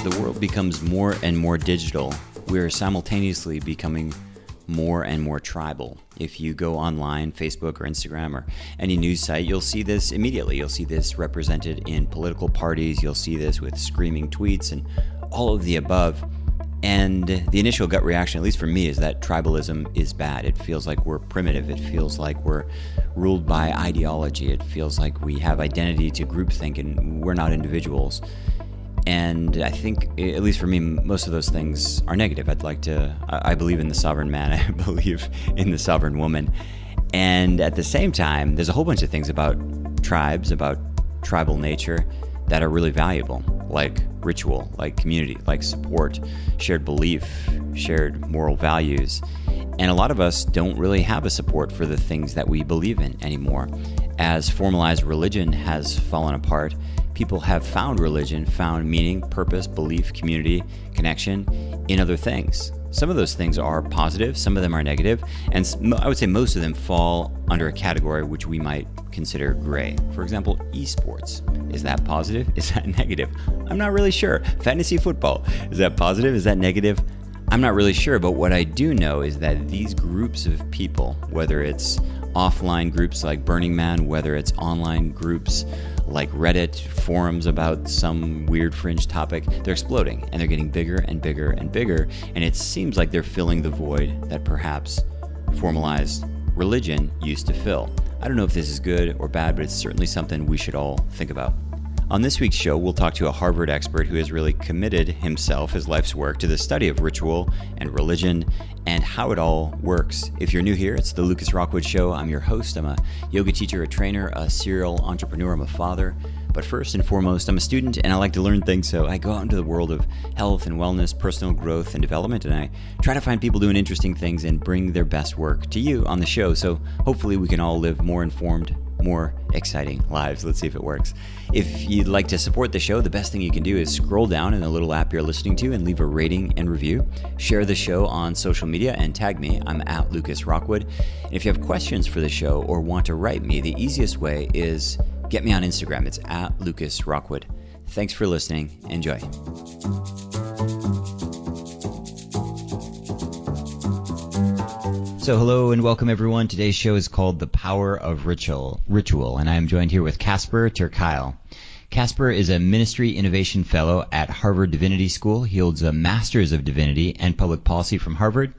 as the world becomes more and more digital, we're simultaneously becoming more and more tribal. If you go online, Facebook or Instagram or any news site, you'll see this immediately. You'll see this represented in political parties. You'll see this with screaming tweets and all of the above. And the initial gut reaction, at least for me, is that tribalism is bad. It feels like we're primitive. It feels like we're ruled by ideology. It feels like we have identity to groupthink and we're not individuals. And I think, at least for me, most of those things are negative. I believe in the sovereign man. I believe in the sovereign woman. And at the same time, there's a whole bunch of things about tribes, about tribal nature that are really valuable, like ritual, like community, like support, shared belief, shared moral values. And a lot of us don't really have a support for the things that we believe in anymore. As formalized religion has fallen apart, people have found religion, found meaning, purpose, belief, community, connection in other things. Some of those things are positive, some of them are negative, and I would say most of them fall under a category which we might consider gray. For example, esports. Is that positive? Is that negative? I'm not really sure. Fantasy football. Is that positive? Is that negative? I'm not really sure, but what I do know is that these groups of people, whether it's offline groups like Burning Man, whether it's online groups like Reddit, forums about some weird fringe topic, they're exploding and they're getting bigger and bigger and bigger. And it seems like they're filling the void that perhaps formalized religion used to fill. I don't know if this is good or bad, but it's certainly something we should all think about. On this week's show, we'll talk to a Harvard expert who has really committed himself, his life's work, to the study of ritual and religion and how it all works. If you're new here, it's the Lucas Rockwood Show. I'm your host. I'm a yoga teacher, a trainer, a serial entrepreneur. I'm a father. But first and foremost, I'm a student and I like to learn things. So I go out into the world of health and wellness, personal growth and development, and I try to find people doing interesting things and bring their best work to you on the show. So hopefully we can all live more informed, more exciting lives. Let's see if it works. If you'd like to support the show, the best thing you can do is scroll down in the little app you're listening to and leave a rating and review. Share the show on social media and tag me. I'm at Lucas Rockwood. And if you have questions for the show or want to write me, the easiest way is get me on Instagram. It's at Lucas Rockwood. Thanks for listening. Enjoy. So hello and welcome everyone. Today's show is called The Power of Ritual, and I am joined here with Casper Ter Kuile. Casper is a Ministry Innovation Fellow at Harvard Divinity School. He holds a Master's of Divinity and Public Policy from Harvard.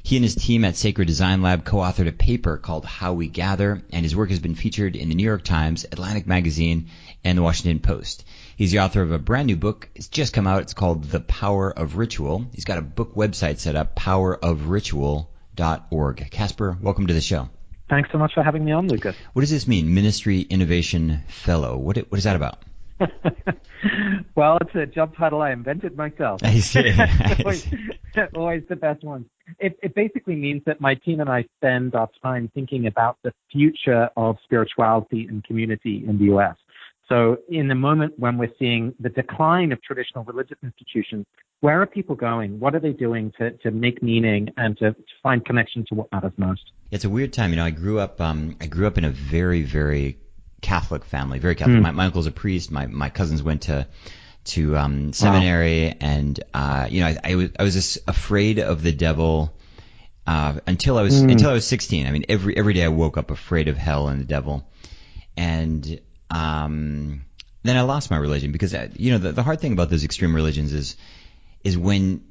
He and his team at Sacred Design Lab co-authored a paper called How We Gather, and his work has been featured in the New York Times, Atlantic Magazine, and the Washington Post. He's the author of a brand new book. It's just come out. It's called The Power of Ritual. He's got a book website set up, powerofritual.org. Casper, welcome to the show. Thanks so much for having me on, Lucas. What does this mean, Ministry Innovation Fellow? What is that about? Well, it's a job title I invented myself. I see. Always the best one. It basically means that my team and I spend our time thinking about the future of spirituality and community in the U.S. So in the moment when we're seeing the decline of traditional religious institutions, where are people going? What are they doing to make meaning and to find connection to what matters most? It's a weird time. You know, I grew up in a very, very Catholic family, very Catholic. My uncle's a priest. My cousins went to seminary, wow. And I was just afraid of the devil until I was 16. I mean, every day I woke up afraid of hell and the devil, and then I lost my religion because the hard thing about those extreme religions is when,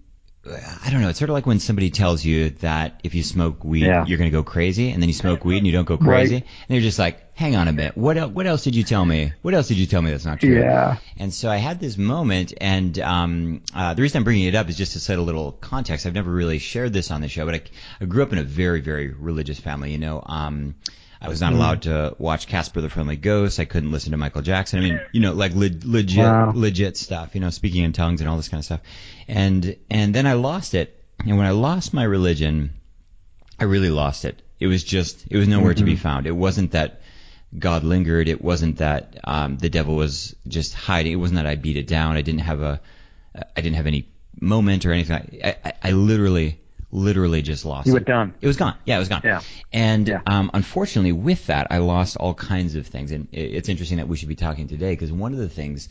I don't know, it's sort of like when somebody tells you that if you smoke weed, you're going to go crazy, and then you smoke weed and you don't go crazy, right. And you're just like, hang on a bit, what else did you tell me? What else did you tell me that's not true? Yeah. And so I had this moment, and the reason I'm bringing it up is just to set a little context. I've never really shared this on the show, but I grew up in a very, very religious family, I was not allowed to watch Casper the Friendly Ghost. I couldn't listen to Michael Jackson. I mean, like legit stuff, speaking in tongues and all this kind of stuff. And then I lost it. And when I lost my religion, I really lost it. It was nowhere to be found. It wasn't that God lingered. It wasn't that the devil was just hiding. It wasn't that I beat it down. I didn't have any moment or anything. I literally just lost it. You were done. It was gone. Yeah, it was gone. Yeah. And unfortunately, with that, I lost all kinds of things. And it's interesting that we should be talking today because one of the things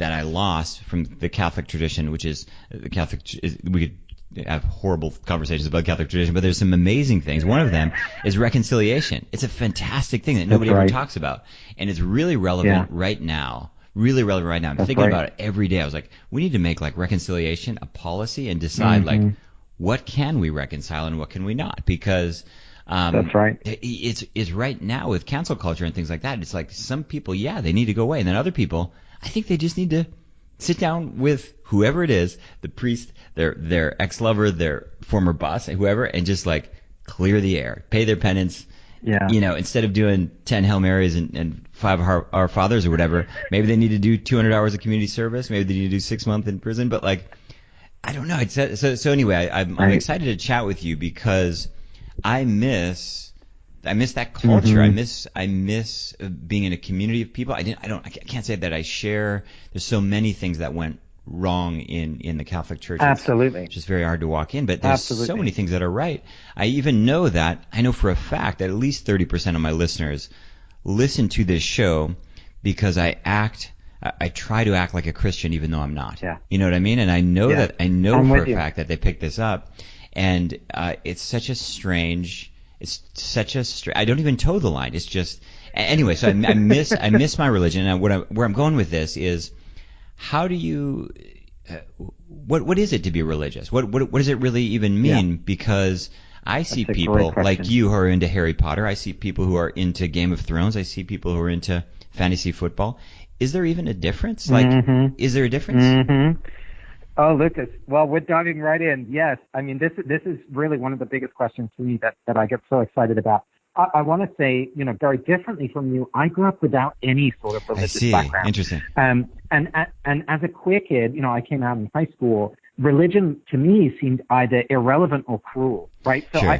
that I lost from the Catholic tradition, which is the Catholic. We could have horrible conversations about Catholic tradition, but there's some amazing things. One of them is reconciliation. It's a fantastic thing that nobody ever talks about, and it's really relevant right now. Really relevant right now. I'm thinking about it every day. I was like, we need to make like reconciliation a policy and decide like what can we reconcile and what can we not, because that's right. It's right now with cancel culture and things like that. It's like some people, they need to go away, and then other people, I think they just need to sit down with whoever it is, the priest, their ex-lover, their former boss, whoever, and just like clear the air, pay their penance. Yeah. Instead of doing 10 Hail Marys and 5 Our Fathers or whatever, maybe they need to do 200 hours of community service. Maybe they need to do 6 months in prison. But like, I don't know. So anyway, I'm excited to chat with you because I miss that culture. I miss being in a community of people. I can't say that I share. There's so many things that went wrong in the Catholic Church. Absolutely. It's just very hard to walk in, but there's so many things that are right. I know for a fact that at least 30% of my listeners listen to this show because I try to act like a Christian even though I'm not. Yeah. You know what I mean? And I know for a fact that they pick this up, and it's such a strange, I don't even toe the line. It's just, anyway, so I miss my religion, and where I'm going with this is, how do you, what is it to be religious? What does it really even mean? Yeah. Because I see people like you who are into Harry Potter. I see people who are into Game of Thrones. I see people who are into fantasy football. Is there even a difference? Like, is there a difference? Oh, Lucas. Well, we're diving right in. Yes. I mean, this is really one of the biggest questions for me that I get so excited about. I want to say, very differently from you, I grew up without any sort of religious background. Interesting. And as a queer kid, I came out in high school. Religion to me seemed either irrelevant or cruel, right? So sure.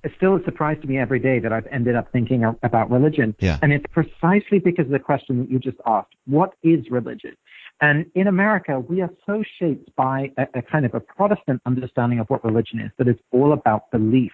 It's still a surprise to me every day that I've ended up thinking about religion. Yeah. And it's precisely because of the question that you just asked. What is religion? And in America, we are so shaped by a kind of a Protestant understanding of what religion is, that it's all about belief.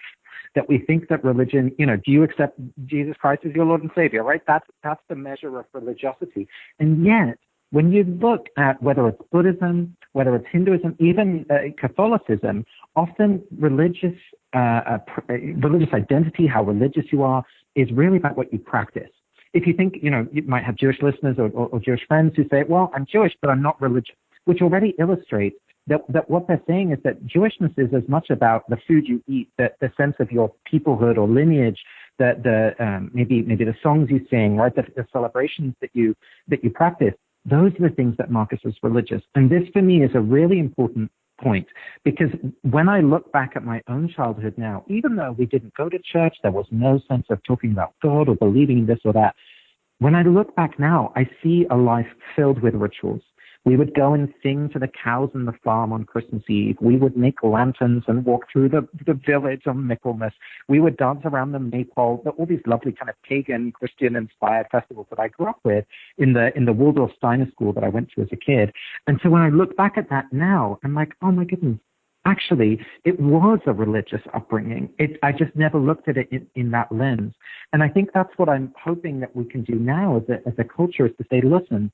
That we think that religion, do you accept Jesus Christ as your Lord and Savior, right? That's the measure of religiosity. And yet, when you look at whether it's Buddhism, whether it's Hinduism, even Catholicism, often religious identity, how religious you are, is really about what you practice. If you think, you might have Jewish listeners or Jewish friends who say, well, I'm Jewish, but I'm not religious, which already illustrates that what they're saying is that Jewishness is as much about the food you eat, the sense of your peoplehood or lineage, maybe the songs you sing, right? The celebrations that you practice. Those are the things that mark us as religious. And this for me is a really important point, because when I look back at my own childhood now, even though we didn't go to church, there was no sense of talking about God or believing in this or that. When I look back now, I see a life filled with rituals. We would go and sing to the cows in the farm on Christmas Eve. We would make lanterns and walk through the village on Michaelmas. We would dance around the maypole, all these lovely kind of pagan, Christian-inspired festivals that I grew up with in the Waldorf Steiner school that I went to as a kid. And so when I look back at that now, I'm like, oh my goodness, actually, it was a religious upbringing. I just never looked at it in that lens. And I think that's what I'm hoping that we can do now as a culture, is to say, listen,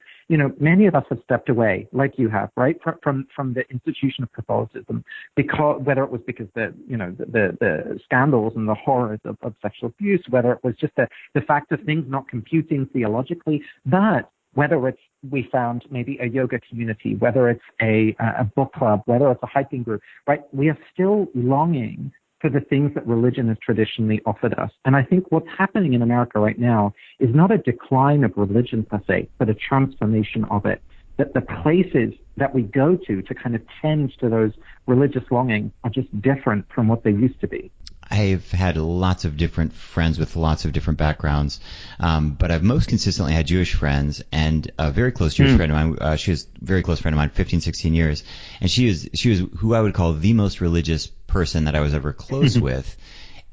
many of us have stepped away, like you have, right, from the institution of Catholicism, because whether it was because the scandals and the horrors of sexual abuse, whether it was just the fact of things not computing theologically, but whether it's we found maybe a yoga community, whether it's a book club, whether it's a hiking group, right? We are still longing for the things that religion has traditionally offered us. And I think what's happening in America right now is not a decline of religion per se, but a transformation of it. That the places that we go to kind of tend to those religious longings are just different from what they used to be. I've had lots of different friends with lots of different backgrounds, but I've most consistently had Jewish friends, and a very close Jewish friend of mine, she was a very close friend of mine, 15, 16 years, and she was who I would call the most religious person that I was ever close with.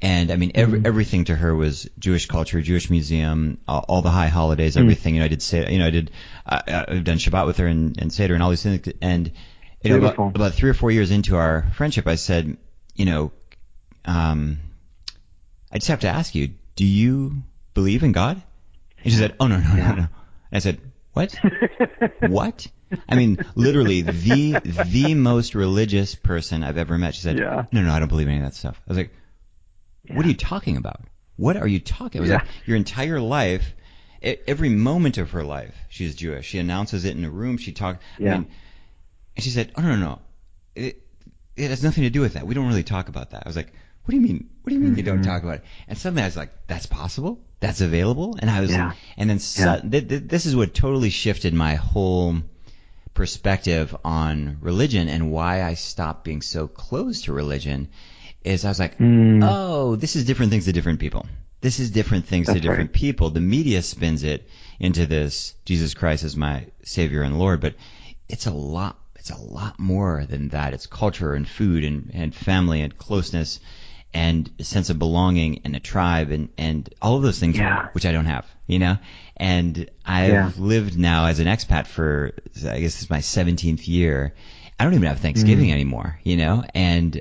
And I mean, everything to her was Jewish culture, Jewish museum, all the high holidays, everything. I've done Shabbat with her and Seder and all these things. And about 3 or 4 years into our friendship, I said, I just have to ask you, do you believe in God? And she said, oh, no. And I said, What? What? I mean, literally the most religious person I've ever met. She said, no, I don't believe any of that stuff. I was like, what are you talking about? What are you talking about? I was like, your entire life, every moment of her life, she's Jewish. She announces it in a room. She talks. Yeah. And she said, oh, no. It has nothing to do with that. We don't really talk about that. I was like, what do you mean? What do you mean you don't talk about it? And suddenly I was like, that's possible? That's available? And I was like, and then this is what totally shifted my whole perspective on religion and why I stopped being so close to religion is I was like, oh, this is different things to different people. This is different things to different people. The media spins it into this Jesus Christ is my Savior and Lord, but it's a lot more than that. It's culture and food and family and closeness and a sense of belonging and a tribe and all of those things, which I don't have, you know? And I've lived now as an expat for, I guess this is my 17th year. I don't even have Thanksgiving anymore, you know? And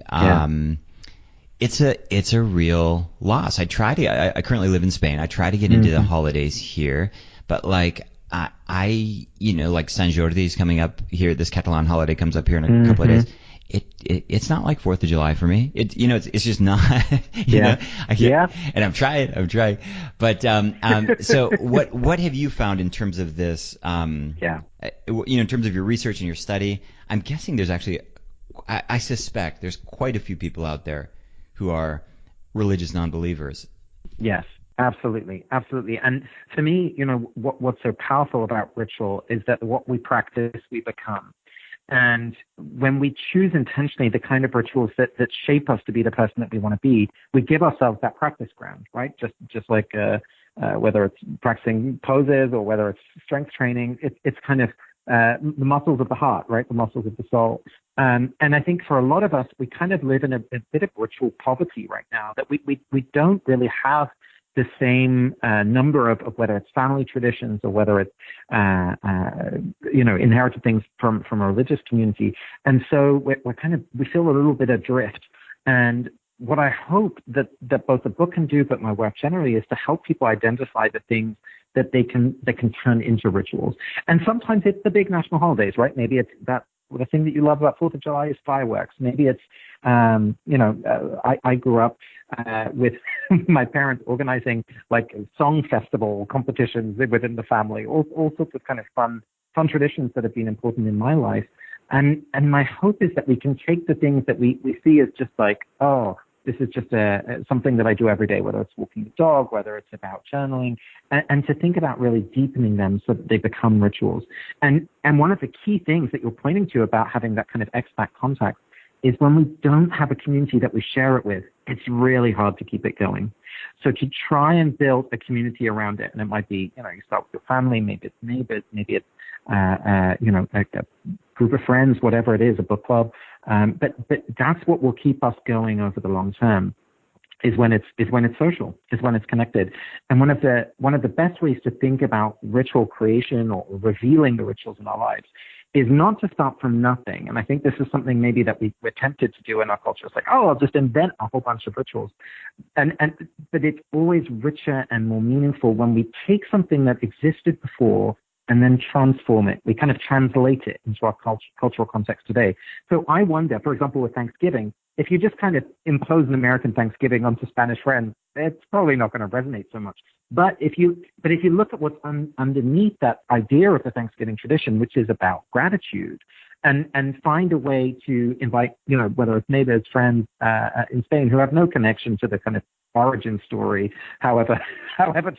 it's a real loss. I currently live in Spain. I try to get into the holidays here, but like I like San Jordi is coming up here. This Catalan holiday comes up here in a couple of days. It's not like 4th of July for me. It's just not, you know, and I'm trying. But, so what have you found in terms of this, in terms of your research and your study? I'm guessing there's actually, I suspect there's quite a few people out there who are religious non-believers. Yes. Absolutely. And for me, what's so powerful about ritual is that what we practice, we become. And when we choose intentionally the kind of rituals that shape us to be the person that we want to be, we give ourselves that practice ground, right? Just like whether it's practicing poses or whether it's strength training, it's kind of the muscles of the heart, right? The muscles of the soul. And I think for a lot of us, we kind of live in a bit of ritual poverty right now, that we don't really have the same number of whether it's family traditions or whether it's inherited things from a religious community, and so we feel a little bit adrift. And what I hope that both the book can do, but my work generally, is to help people identify the things that they can turn into rituals. And sometimes it's the big national holidays, right? Maybe it's that. The thing that you love about 4th of July is fireworks. Maybe it's, I grew up with my parents organizing like song festival competitions within the family, all sorts of kind of fun traditions that have been important in my life. And my hope is that we can take the things that we see as just like, oh, this is just something that I do every day, whether it's walking the dog, whether it's about journaling, and to think about really deepening them so that they become rituals. And one of the key things that you're pointing to about having that kind of expat contact is when we don't have a community that we share it with, it's really hard to keep it going. So to try and build a community around it, and it might be, you start with your family, maybe it's neighbors, maybe it's, like a group of friends, whatever it is, a book club. But that's what will keep us going over the long term. Is when it's social, is when it's connected. And one of the best ways to think about ritual creation or revealing the rituals in our lives is not to start from nothing. And I think this is something maybe that we're tempted to do in our culture. It's like, oh, I'll just invent a whole bunch of rituals. But it's always richer and more meaningful when we take something that existed before and then transform it. We kind of translate it into our cultural context today. So I wonder, for example, with Thanksgiving, if you just kind of impose an American Thanksgiving onto Spanish friends, it's probably not going to resonate so much. But if you look at what's underneath that idea of the Thanksgiving tradition, which is about gratitude, and find a way to invite, whether it's neighbors, friends in Spain who have no connection to the kind of origin story, however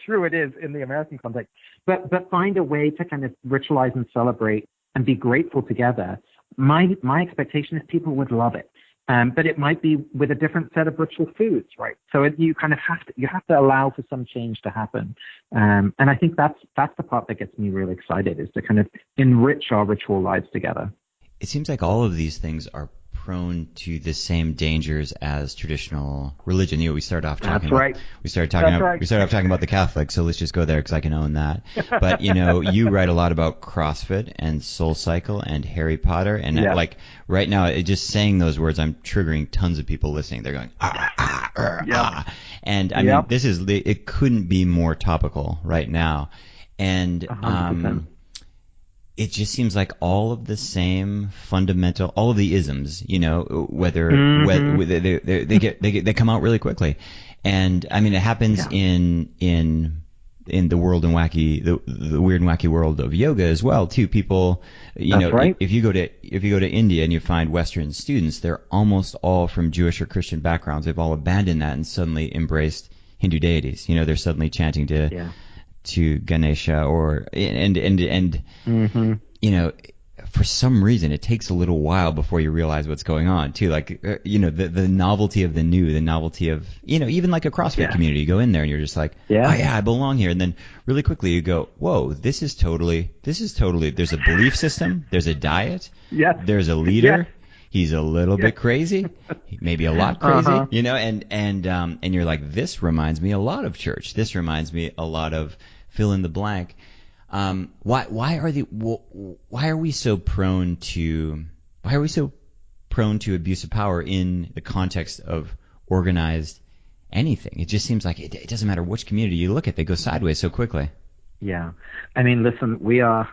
true it is in the American context, but find a way to kind of ritualize and celebrate and be grateful together. My expectation is people would love it. But it might be with a different set of ritual foods, right? So you kind of have to allow for some change to happen. And I think that's the part that gets me really excited, is to kind of enrich our ritual lives together. It seems like all of these things are prone to the same dangers as traditional religion. We started off talking we started off talking about the Catholics, so let's just go there because I can own that. But you write a lot about CrossFit and SoulCycle and Harry Potter, and like right now, just saying those words, I'm triggering tons of people listening. They're going and I mean, it couldn't be more topical right now. And it just seems like all of the same fundamental, all of the isms, whether they come out really quickly, and I mean it happens in the world and the weird and wacky world of yoga as well too. People, right. if you go to India and you find Western students, they're almost all from Jewish or Christian backgrounds. They've all abandoned that and suddenly embraced Hindu deities. They're suddenly chanting to Ganesha and for some reason it takes a little while before you realize what's going on too. Like the novelty of the new, the novelty of even like a CrossFit community. You go in there and you're just like, oh yeah, I belong here. And then really quickly you go, whoa, this is totally. There's a belief system. There's a diet. There's a leader. He's a little bit crazy, maybe a lot crazy, and you're like, this reminds me a lot of church. This reminds me a lot of fill in the blank. Why are we so prone to abuse of power in the context of organized anything? It just seems like it doesn't matter which community you look at, they go sideways so quickly. Yeah, I mean, listen, we are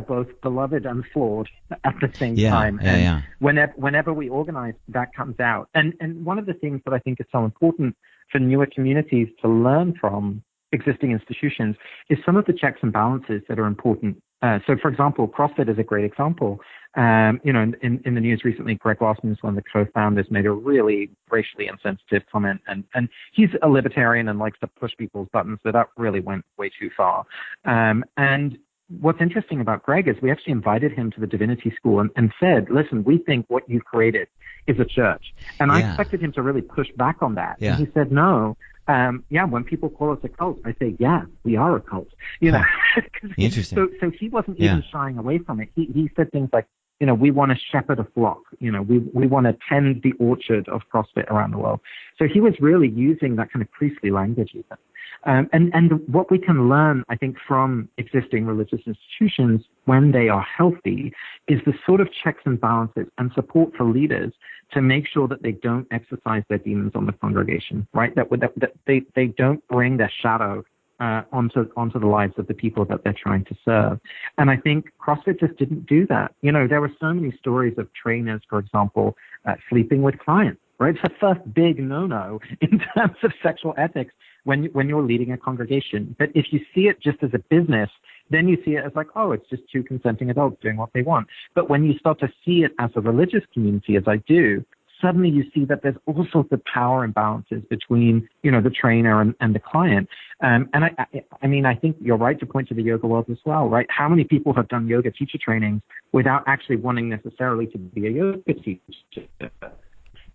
both beloved and flawed at the same time. And whenever we organize, that comes out. And one of the things that I think is so important for newer communities to learn from existing institutions is some of the checks and balances that are important. So, for example, CrossFit is a great example. In the news recently, Greg Glassman, one of the co-founders, made a really racially insensitive comment, and he's a libertarian and likes to push people's buttons, so that really went way too far. And what's interesting about Greg is we actually invited him to the Divinity School and said, listen, we think what you've created is a church. And I expected him to really push back on that. And he said, no. When people call us a cult, I say, yeah, we are a cult. Interesting. So he wasn't even shying away from it. He said things like, we want to shepherd a flock. We want to tend the orchard of CrossFit around the world. So he was really using that kind of priestly language even. And what we can learn, I think, from existing religious institutions when they are healthy is the sort of checks and balances and support for leaders to make sure that they don't exercise their demons on the congregation, right? That they don't bring their shadow onto the lives of the people that they're trying to serve. And I think CrossFit just didn't do that. There were so many stories of trainers, for example, sleeping with clients, right? It's the first big no-no in terms of sexual ethics when you're leading a congregation. But if you see it just as a business, then you see it as like, oh, it's just two consenting adults doing what they want. But when you start to see it as a religious community, as I do, suddenly you see that there's all sorts of power imbalances between, the trainer and the client. And I think you're right to point to the yoga world as well, right? How many people have done yoga teacher trainings without actually wanting necessarily to be a yoga teacher?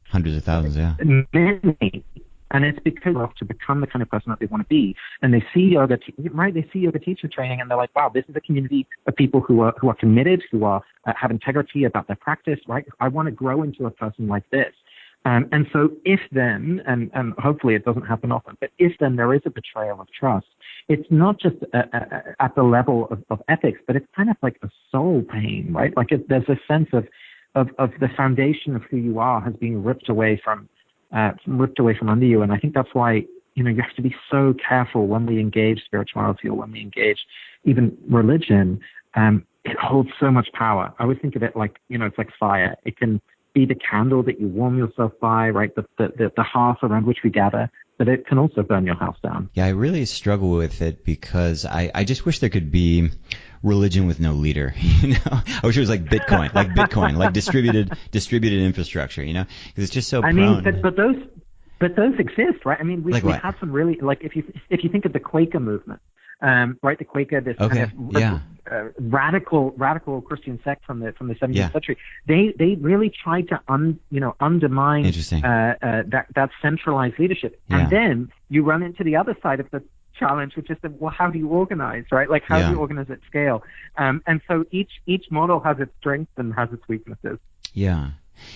Hundreds of thousands, yeah. Many. And it's because of to become the kind of person that they want to be. And they see yoga, They see yoga teacher training, and they're like, wow, this is a community of people who are committed, who are have integrity about their practice, right? I want to grow into a person like this. And so if then, and hopefully it doesn't happen often, but if then there is a betrayal of trust, it's not just at the level of ethics, but it's kind of like a soul pain, right? Like there's a sense of the foundation of who you are has been ripped away from under you. And I think that's why, you have to be so careful when we engage spirituality or when we engage even religion. It holds so much power. I always think of it like, it's like fire. It can be the candle that you warm yourself by, right? The hearth around which we gather, but it can also burn your house down. Yeah, I really struggle with it because I just wish there could be religion with no leader. I wish it was like Bitcoin, like distributed infrastructure. Because it's just so prone. But those exist, right? I mean, we have some really, like if you think of the Quaker movement, right? The Quaker, this kind of radical Christian sect from the 17th century. They really tried to undermine that centralized leadership, and then you run into the other side of the challenge, which is how do you organize, right? Like how do you organize at scale? And so each model has its strengths and has its weaknesses. Yeah.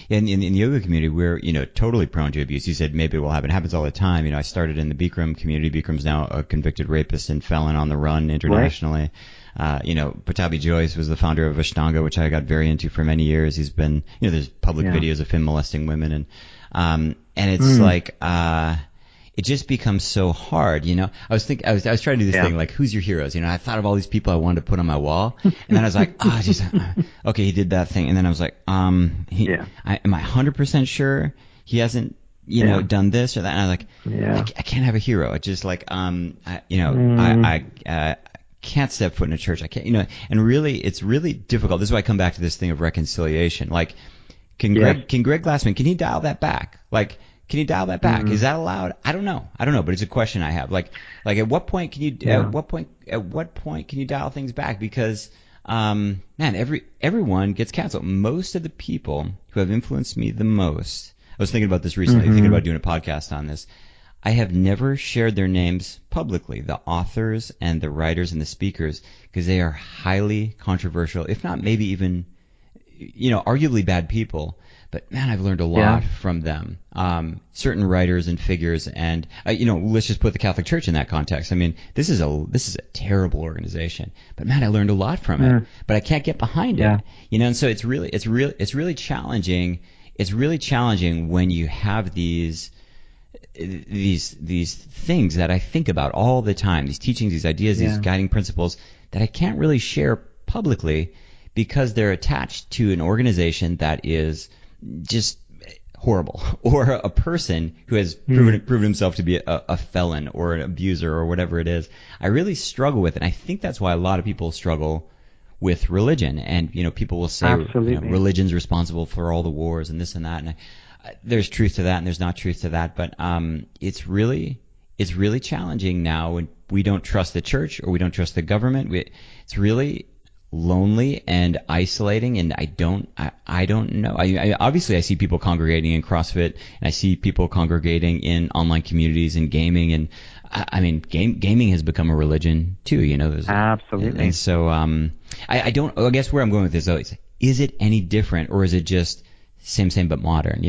In the yoga community, we're totally prone to abuse. You said maybe it will happen. It happens all the time. I started in the Bikram community. Bikram's now a convicted rapist and felon on the run internationally. Right. Patabi Joyce was the founder of Ashtanga, which I got very into for many years. He's been, there's public videos of him molesting women, and it's like it just becomes so hard, I was trying to do this thing like, who's your heroes? I thought of all these people I wanted to put on my wall, and then I was like, okay, he did that thing, and then I was like, am I 100% sure he hasn't, done this or that? And I was like, I can't have a hero. It's just like, I can't step foot in a church. I can't, and really, it's really difficult. This is why I come back to this thing of reconciliation. Like, can Greg Glassman, can he dial that back? Like, can you dial that back? Is that allowed? I don't know, but it's a question I have. Like at what point can you at what point can you dial things back? Because everyone gets canceled. Most of the people who have influenced me the most, I was thinking about this recently, thinking about doing a podcast on this. I have never shared their names publicly, the authors and the writers and the speakers, because they are highly controversial, if not maybe even, arguably bad people. But man, I've learned a lot from them. Certain writers and figures, and let's just put the Catholic Church in that context. I mean, this is a terrible organization, but man, I learned a lot from it. But I can't get behind it, and so it's really challenging. It's really challenging when you have these things that I think about all the time, these teachings, these ideas, these guiding principles that I can't really share publicly because they're attached to an organization that is just horrible, or a person who has proven himself to be a felon or an abuser or whatever it is. I really struggle with it. And I think that's why a lot of people struggle with religion. And people will say religion's responsible for all the wars and this and that. And there's truth to that, and there's not truth to that. But it's really challenging now when we don't trust the church or we don't trust the government. It's really lonely and isolating, and I don't know. I obviously I see people congregating in CrossFit, and I see people congregating in online communities and gaming, and I mean gaming has become a religion too. Absolutely. And so I guess where I'm going with this though is it any different, or is it just same but modern?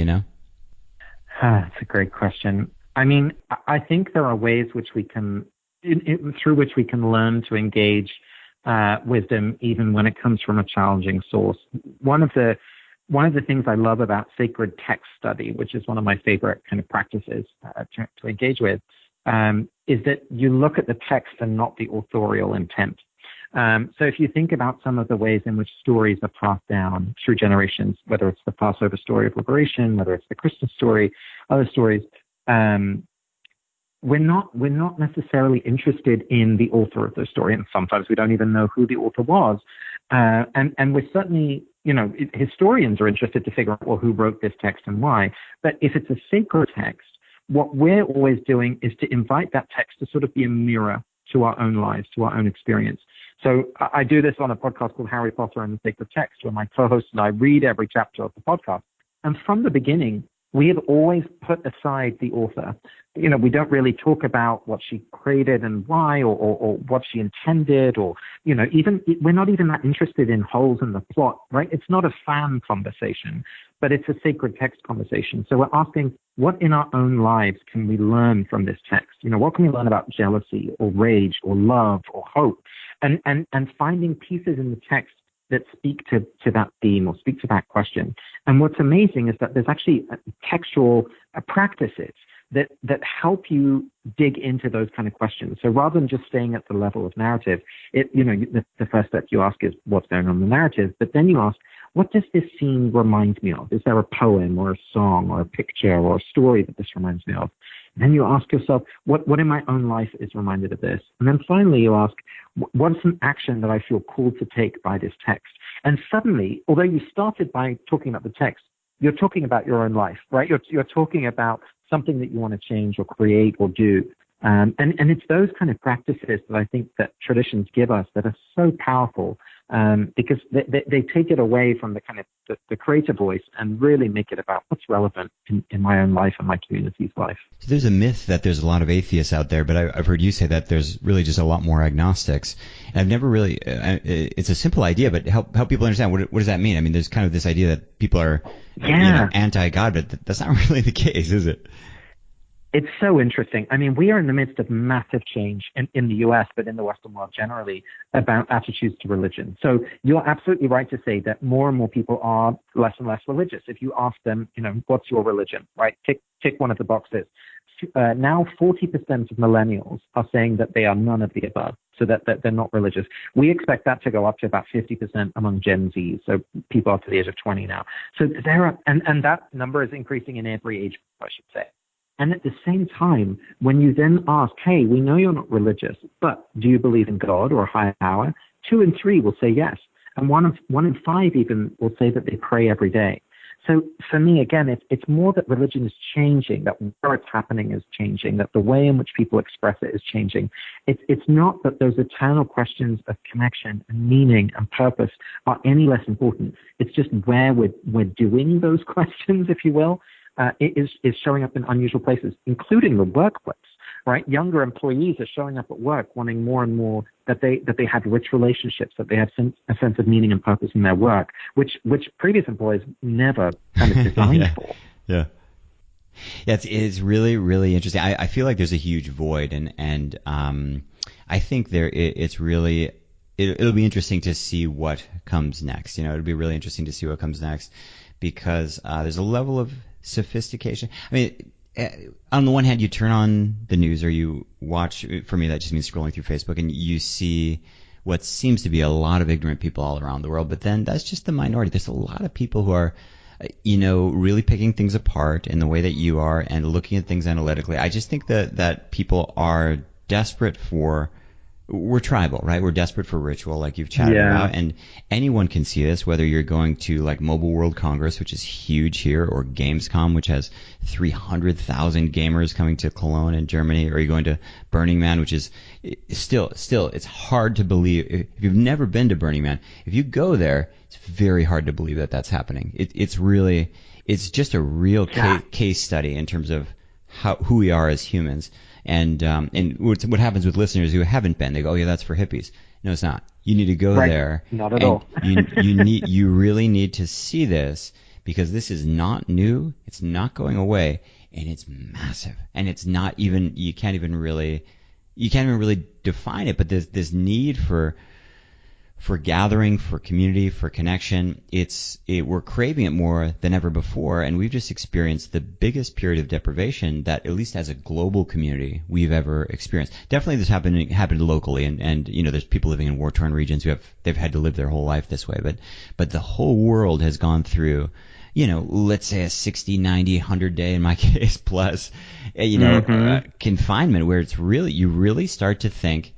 That's a great question. I mean, I think there are ways which we can through which we can learn to engage wisdom, even when it comes from a challenging source. One of the things I love about sacred text study, which is one of my favorite kind of practices to engage with, is that you look at the text and not the authorial intent. So if you think about some of the ways in which stories are passed down through generations, whether it's the Passover story of liberation, whether it's the Christmas story, other stories, we're not necessarily interested in the author of the story, and sometimes we don't even know who the author was. And we're certainly, historians are interested to figure out, well, who wrote this text and why. But if it's a sacred text, what we're always doing is to invite that text to sort of be a mirror to our own lives, to our own experience. So I do this on a podcast called Harry Potter and the Sacred Text, where my co-host and I read every chapter of the podcast. And from the beginning, we have always put aside the author. We don't really talk about what she created and why, or what she intended, or, even we're not even that interested in holes in the plot, right? It's not a fan conversation, but it's a sacred text conversation. So we're asking, what in our own lives can we learn from this text? What can we learn about jealousy or rage or love or hope? And finding pieces in the text that speak to that theme or speak to that question. And what's amazing is that there's actually textual practices that help you dig into those kind of questions. So rather than just staying at the level of narrative, the first step you ask is what's going on in the narrative, but then you ask, what does this scene remind me of? Is there a poem or a song or a picture or a story that this reminds me of? And then you ask yourself, what in my own life is reminded of this? And then finally you ask, what's an action that I feel called to take by this text? And suddenly, although you started by talking about the text, you're talking about your own life, right? You're talking about something that you want to change or create or do. And it's those kind of practices that I think that traditions give us that are so powerful, because they take it away from the kind of the creative voice and really make it about what's relevant in my own life and my community's life. So there's a myth that there's a lot of atheists out there, but I've heard you say that there's really just a lot more agnostics. And I've never really, it's a simple idea, but help people understand, what does that mean? I mean, there's kind of this idea that people are anti-God, but that's not really the case, is it? It's so interesting. I mean, we are in the midst of massive change in the U.S., but in the Western world generally, about attitudes to religion. So you're absolutely right to say that more and more people are less and less religious. If you ask them, what's your religion, right? Tick one of the boxes. now 40% of millennials are saying that they are none of the above, so that they're not religious. We expect that to go up to about 50% among Gen Z, so people up to the age of 20 now. So and that number is increasing in every age, I should say. And at the same time, when you then ask, hey, we know you're not religious, but do you believe in God or a higher power? 2 in 3 will say yes. And one in 5 even will say that they pray every day. So for me, again, it's more that religion is changing, that where it's happening is changing, that the way in which people express it is changing. It's not that those eternal questions of connection and meaning and purpose are any less important. It's just where we're doing those questions, if you will, is showing up in unusual places, including the workplace. Right, younger employees are showing up at work wanting more and more that they have rich relationships, that they have a sense of meaning and purpose in their work, which previous employees never kind of designed for. Yeah, it's really, really interesting. I feel like there's a huge void, and I think it's really it'll be interesting to see what comes next. It'll be really interesting to see what comes next because there's a level of sophistication. I mean, on the one hand, you turn on the news or you watch, for me that just means scrolling through Facebook, and you see what seems to be a lot of ignorant people all around the world, but then that's just the minority. There's a lot of people who are, really picking things apart in the way that you are and looking at things analytically. I just think that people are desperate we're tribal, right? We're desperate for ritual, like you've chatted about, and anyone can see this, whether you're going to like Mobile World Congress, which is huge here, or Gamescom, which has 300,000 gamers coming to Cologne in Germany, or you're going to Burning Man, which is still, it's hard to believe. If you've never been to Burning Man, if you go there, it's very hard to believe that that's happening. It's just a real case study in terms of who we are as humans. And what happens with listeners who haven't been, they go, oh yeah, that's for hippies. No, it's not. You need to go there. Not at all. you really need to see this because this is not new. It's not going away, and it's massive. And it's not even you can't even really define it. But there's this need for gathering, for community, for connection. We're craving it more than ever before, and we've just experienced the biggest period of deprivation that, at least as a global community, we've ever experienced. Definitely this happened locally, and there's people living in war-torn regions they've had to live their whole life this way, but the whole world has gone through, let's say a 60, 90, 100 day, in my case, plus, confinement, where you really start to think,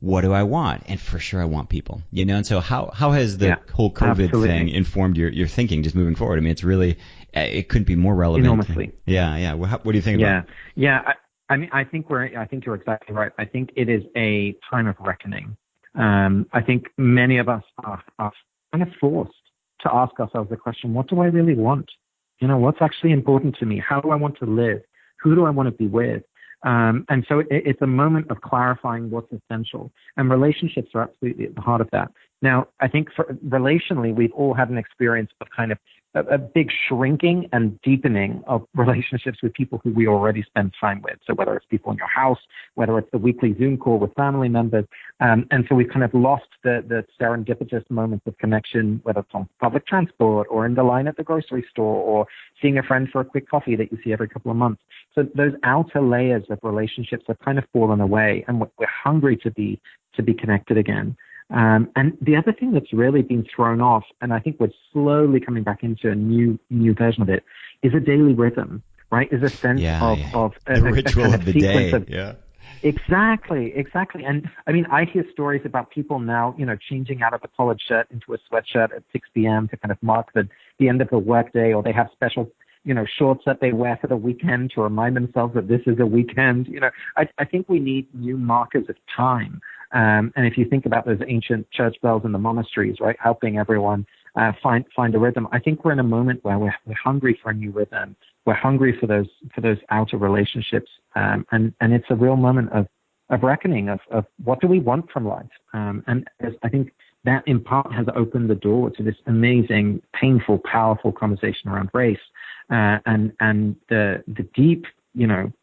what do I want? And for sure I want people, and so how has the whole COVID thing informed your thinking just moving forward? I mean, it's really, it couldn't be more relevant. Enormously. Yeah. What do you think about it? Yeah. I think you're exactly right. I think it is a time of reckoning. I think many of us are kind of forced to ask ourselves the question, what do I really want? What's actually important to me? How do I want to live? Who do I want to be with? And so it's a moment of clarifying what's essential. And relationships are absolutely at the heart of that. Now, I think relationally, we've all had an experience of kind of a big shrinking and deepening of relationships with people who we already spend time with. So whether it's people in your house, whether it's the weekly Zoom call with family members. And so we've kind of lost the serendipitous moments of connection, whether it's on public transport or in the line at the grocery store or seeing a friend for a quick coffee that you see every couple of months. So those outer layers of relationships have kind of fallen away, and we're hungry to be connected again. And the other thing that's really been thrown off, and I think we're slowly coming back into a new version of it, is a daily rhythm, right? Is a sense of the ritual kind of the day. Exactly. And I mean, I hear stories about people now, changing out of a collared shirt into a sweatshirt at 6 p.m. to kind of mark the end of the workday, or they have special shorts that they wear for the weekend to remind themselves that this is a weekend. I think we need new markers of time. And if you think about those ancient church bells in the monasteries, right, helping everyone find a rhythm, I think we're in a moment where we're hungry for a new rhythm. We're hungry for those outer relationships, and it's a real moment of reckoning of what do we want from life. And I think that in part has opened the door to this amazing, painful, powerful conversation around race, and the deep,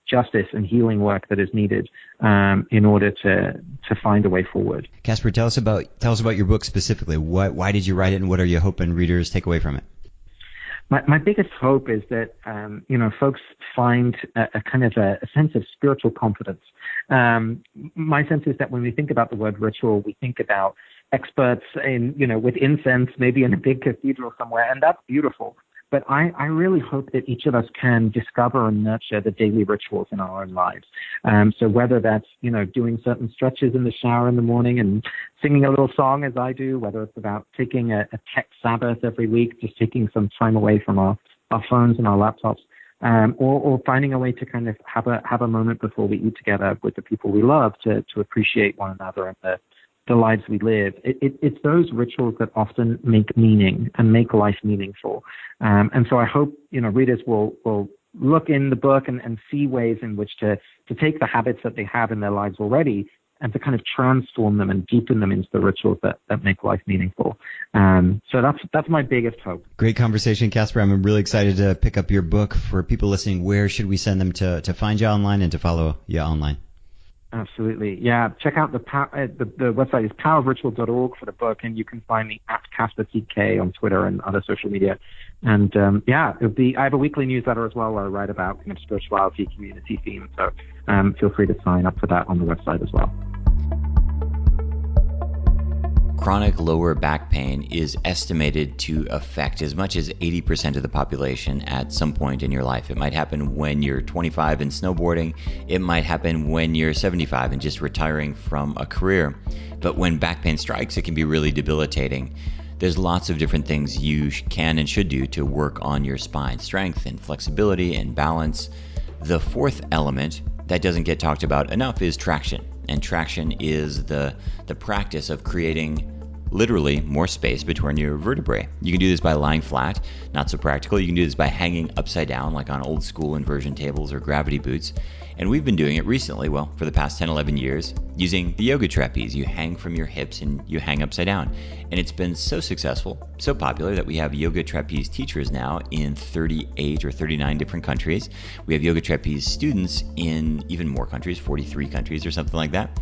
justice and healing work that is needed in order to find a way forward. Casper, tell us about your book specifically. Why did you write it, and what are you hoping readers take away from it? My biggest hope is that, folks find a kind of a sense of spiritual confidence. My sense is that when we think about the word ritual, we think about experts with incense, maybe in a big cathedral somewhere, and that's beautiful. But I really hope that each of us can discover and nurture the daily rituals in our own lives. So whether that's, doing certain stretches in the shower in the morning and singing a little song as I do, whether it's about taking a tech Sabbath every week, just taking some time away from our phones and our laptops, or finding a way to kind of have a moment before we eat together with the people we love to appreciate one another and the lives we live. It's those rituals that often make meaning and make life meaningful. And so I hope, readers will look in the book and see ways in which to take the habits that they have in their lives already and to kind of transform them and deepen them into the rituals that make life meaningful. So that's my biggest hope. Great conversation, Casper. I'm really excited to pick up your book. For people listening, where should we send them to find you online and to follow you online? Absolutely. Yeah. Check out the website is powerofritual.org for the book, and you can find me at Casper TK on Twitter and other social media. And I have a weekly newsletter as well where I write about kind of spirituality, community themes. So feel free to sign up for that on the website as well. Chronic lower back pain is estimated to affect as much as 80% of the population at some point in your life. It might happen when you're 25 and snowboarding. It might happen when you're 75 and just retiring from a career. But when back pain strikes, it can be really debilitating. There's lots of different things you can and should do to work on your spine strength and flexibility and balance. The fourth element that doesn't get talked about enough is traction. And traction is the practice of creating literally more space between your vertebrae. You can do this by lying flat, not so practical. You can do this by hanging upside down, like on old school inversion tables or gravity boots. And we've been doing it recently, for the past 10, 11 years, using the yoga trapeze. You hang from your hips and you hang upside down. And it's been so successful, so popular that we have yoga trapeze teachers now in 38 or 39 different countries. We have yoga trapeze students in even more countries, 43 countries or something like that.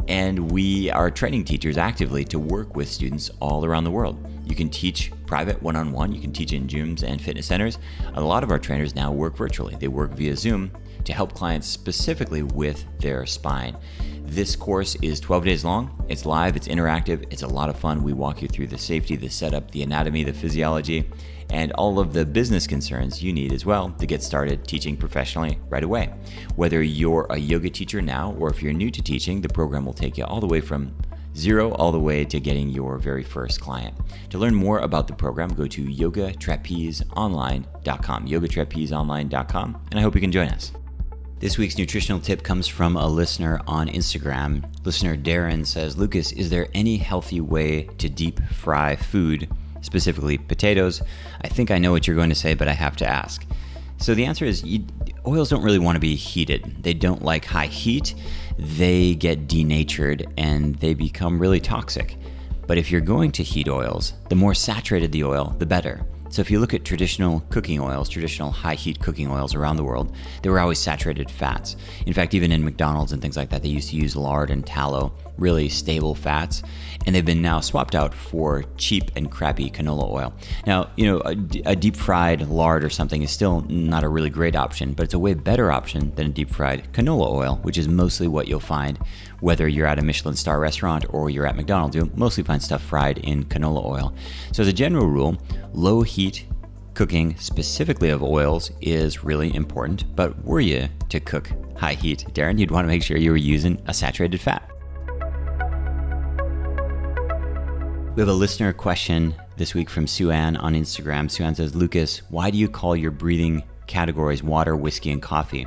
And we are training teachers actively to work with students all around the world. You can teach private one-on-one, you can teach in gyms and fitness centers. A lot of our trainers now work virtually. They work via Zoom to help clients specifically with their spine. This course is 12 days long. It's live, it's interactive, it's a lot of fun. We walk you through the safety, the setup, the anatomy, the physiology, and all of the business concerns you need as well to get started teaching professionally right away. Whether you're a yoga teacher now or if you're new to teaching, the program will take you all the way from zero all the way to getting your very first client. To learn more about the program, go to yogatrapezeonline.com, yogatrapezeonline.com, and I hope you can join us. This week's nutritional tip comes from a listener on Instagram. Listener Darren says, Lucas, is there any healthy way to deep fry food, specifically potatoes? I think I know what you're going to say, but I have to ask. So the answer is oils don't really want to be heated. They don't like high heat. They get denatured and they become really toxic. But if you're going to heat oils, the more saturated the oil, the better. So if you look at traditional cooking oils, traditional high heat cooking oils around the world, they were always saturated fats. In fact, even in McDonald's and things like that, they used to use lard and tallow, really stable fats, and they've been now swapped out for cheap and crappy canola oil. Now, a deep fried lard or something is still not a really great option, but it's a way better option than a deep fried canola oil, which is mostly what you'll find whether you're at a Michelin star restaurant or you're at McDonald's. You'll mostly find stuff fried in canola oil. So as a general rule, low heat cooking specifically of oils is really important, but were you to cook high heat, Darren, you'd want to make sure you were using a saturated fat. We have a listener question this week from Sue Ann on Instagram. Sue Ann says, Lucas, why do you call your breathing categories water, whiskey, and coffee?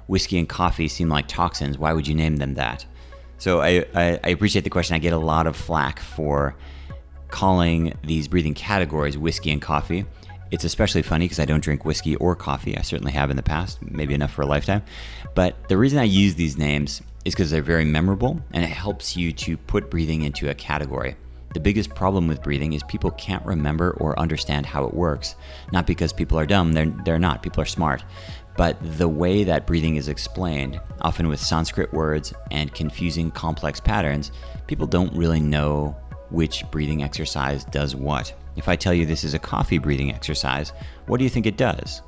Whiskey and coffee seem like toxins. Why would you name them that? So I appreciate the question. I get a lot of flack for calling these breathing categories whiskey and coffee. It's especially funny because I don't drink whiskey or coffee. I certainly have in the past, maybe enough for a lifetime. But the reason I use these names is because they're very memorable and it helps you to put breathing into a category. The biggest problem with breathing is people can't remember or understand how it works. Not because people are dumb, they're not. People are smart. But the way that breathing is explained, often with Sanskrit words and confusing complex patterns, people don't really know which breathing exercise does what. If I tell you this is a coffee breathing exercise, what do you think it does?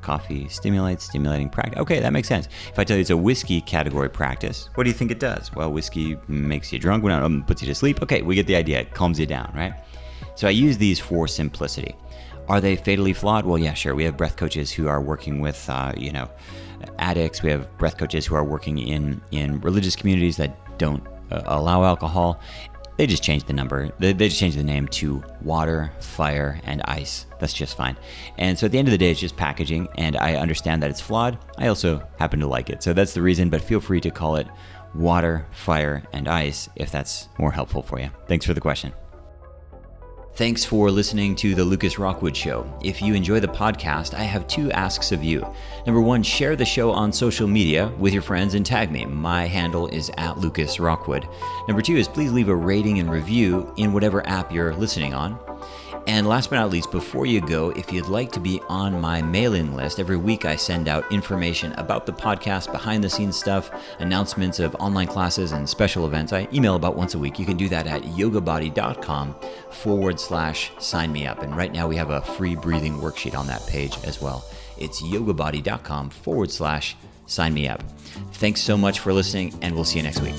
Coffee stimulating practice. Okay, that makes sense. If I tell you it's a whiskey category practice, what do you think it does? Well, whiskey makes you drunk, puts you to sleep. Okay, we get the idea. It calms you down, right? So I use these for simplicity. Are they fatally flawed? Well, yeah, sure. We have breath coaches who are working with, addicts. We have breath coaches who are working in religious communities that don't allow alcohol. They just changed the number. They just changed the name to water, fire, and ice. That's just fine. And so at the end of the day, it's just packaging, and I understand that it's flawed. I also happen to like it. So that's the reason, but feel free to call it water, fire, and ice if that's more helpful for you. Thanks for the question. Thanks for listening to The Lucas Rockwood Show. If you enjoy the podcast, I have 2 asks of you. Number 1, share the show on social media with your friends and tag me. My handle is @LucasRockwood. Number 2 is please leave a rating and review in whatever app you're listening on. And last but not least, before you go, if you'd like to be on my mailing list, every week I send out information about the podcast, behind the scenes stuff, announcements of online classes and special events. I email about once a week. You can do that at yogabody.com/sign me up. And right now we have a free breathing worksheet on that page as well. It's yogabody.com/sign me up. Thanks so much for listening, and we'll see you next week.